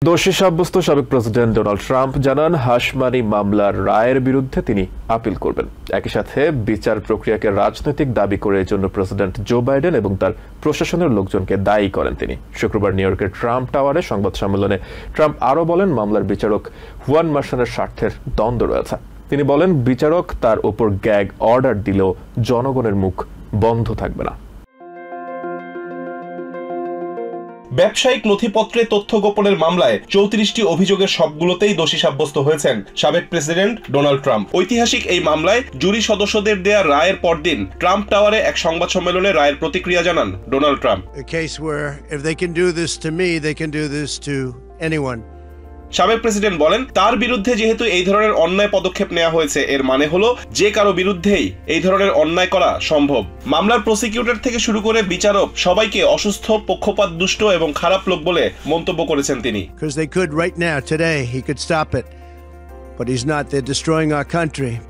দোষী সাব্যস্ত সাবেক প্রেসিডেন্ট ডোনাল্ড ট্রাম্প জানান হাশমানি মামলার রায়ের বিরুদ্ধে তিনি আপিল করবেন। একই সাথে বিচার প্রক্রিয়াকে রাজনৈতিক দাবি করে এর জন্য প্রেসিডেন্ট জো বাইডেন এবং তার প্রশাসনের লোকজনকে দায়ী করেন তিনি। শুক্রবার নিউ ইয়র্কের ট্রাম্প টাওয়ারে সংবাদ সম্মেলনে ট্রাম্প আরও বলেন, মামলার বিচারক হুয়ান মার্শানের স্বার্থের দ্বন্দ্ব রয়েছে। তিনি বলেন, বিচারক তার ওপর গ্যাগ অর্ডার দিলেও জনগণের মুখ বন্ধ থাকবে না। ব্যবসায়িক নথিপত্রে তথ্য গোপনের মামলায় 34টি অভিযোগের সবগুলোতেই দোষী সাব্যস্ত হয়েছেন সাবেক প্রেসিডেন্ট ডোনাল্ড ট্রাম্প। ঐতিহাসিক এই মামলায় জুরি সদস্যদের দেয়া রায়ের পরদিন ট্রাম্প টাওয়ারে এক সংবাদ সম্মেলনে রায়ের প্রতিক্রিয়া জানান ডোনাল্ড ট্রাম্প। সাবেক প্রেসিডেন্ট বলেন, তার বিরুদ্ধে যেহেতু এই ধরনের অন্যায় পদক্ষেপ নেওয়া হয়েছে, এর মানে হলো যে কারো বিরুদ্ধেই এই ধরনের অন্যায় করা সম্ভব। মামলার প্রসিকিউটর থেকে শুরু করে বিচারক সবাইকে অসুস্থ, পক্ষপাত দুষ্ট এবং খারাপ লোক বলে মন্তব্য করেছেন তিনি।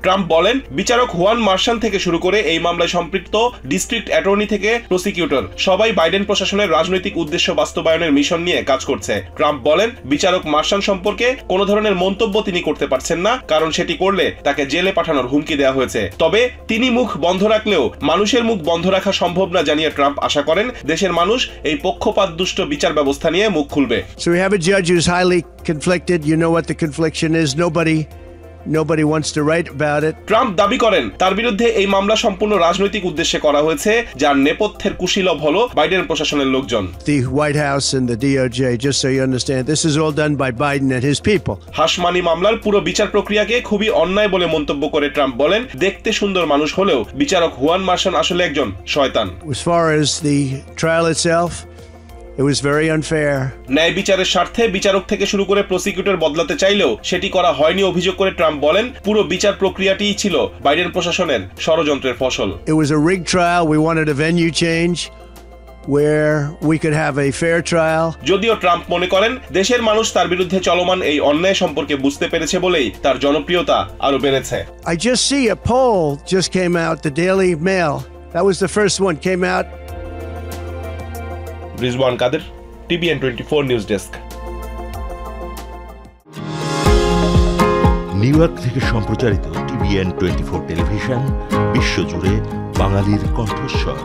ট্রাম্প বলেন, বিচারক হুয়ান মার্শান থেকে শুরু করে এই মামলায় সম্পৃক্ত ডিস্ট্রিক্ট অ্যাটর্নি থেকে প্রসিকিউটর সবাই বাইডেন প্রশাসনের রাজনৈতিক উদ্দেশ্য বাস্তবায়নের মিশন নিয়ে কাজ করছে। ট্রাম্প বলেন, বিচারক মার্শান সম্পর্কে কোনো ধরনের মন্তব্য তিনি করতে পারছেন না, কারণ সেটি করলে তাকে জেলে পাঠানোর হুমকি দেওয়া হয়েছে। তবে তিনি মুখ বন্ধ রাখলেও মানুষের মুখ বন্ধ রাখা সম্ভব না জানিয়ে ট্রাম্প আশা করেন দেশের মানুষ এই পক্ষপাত দুষ্ট বিচার ব্যবস্থা নিয়ে মুখ খুলবে। So we have a judge who's highly conflicted. You know what the confliction is. Nobody wants to write about it. Trump দাবি করেন, তার বিরুদ্ধে এই মামলা সম্পূর্ণ রাজনৈতিক উদ্দেশ্যে করা হয়েছে, যার নেপথ্যের কুশীলব হলো বাইডেন প্রশাসনের লোকজন। The White House and the DOJ, just so you understand, this is all done by Biden and his people. হাশমানি মামলার পুরো বিচার প্রক্রিয়াকে খুবই অন্যায় বলে মন্তব্য করে ট্রাম্প বলেন, দেখতে সুন্দর মানুষ হলেও বিচারক হুয়ান মার্শান আসলে একজন শয়তান। As far as the trial itself, it was very unfair. ন্যায় বিচারের স্বার্থে বিচারক থেকে শুরু করে প্রসিকিউটর বদলাতে চাইলেও সেটি করা হয়নি অভিযোগ করে ট্রাম্প বলেন, পুরো বিচার প্রক্রিয়াটিই ছিল বাইডেন প্রশাসনের ষড়যন্ত্রের ফসল। It was a rigged trial. We wanted a venue change where we could have a fair trial. যদিও ট্রাম্প মনে করেন দেশের মানুষ তার বিরুদ্ধে চলমান এই অন্যায় সম্পর্কে বুঝতে পেরেছে বলেই তার জনপ্রিয়তা আরো বেড়েছে। I just see a poll just came out, the Daily Mail. That was the first one came out. Rizwan Kader, TVN 24 news desk. New York থেকে সম্প্রচারিত TVN 24 টেলিভিশন বিশ্বজুড়ে বাঙালির কণ্ঠস্বর।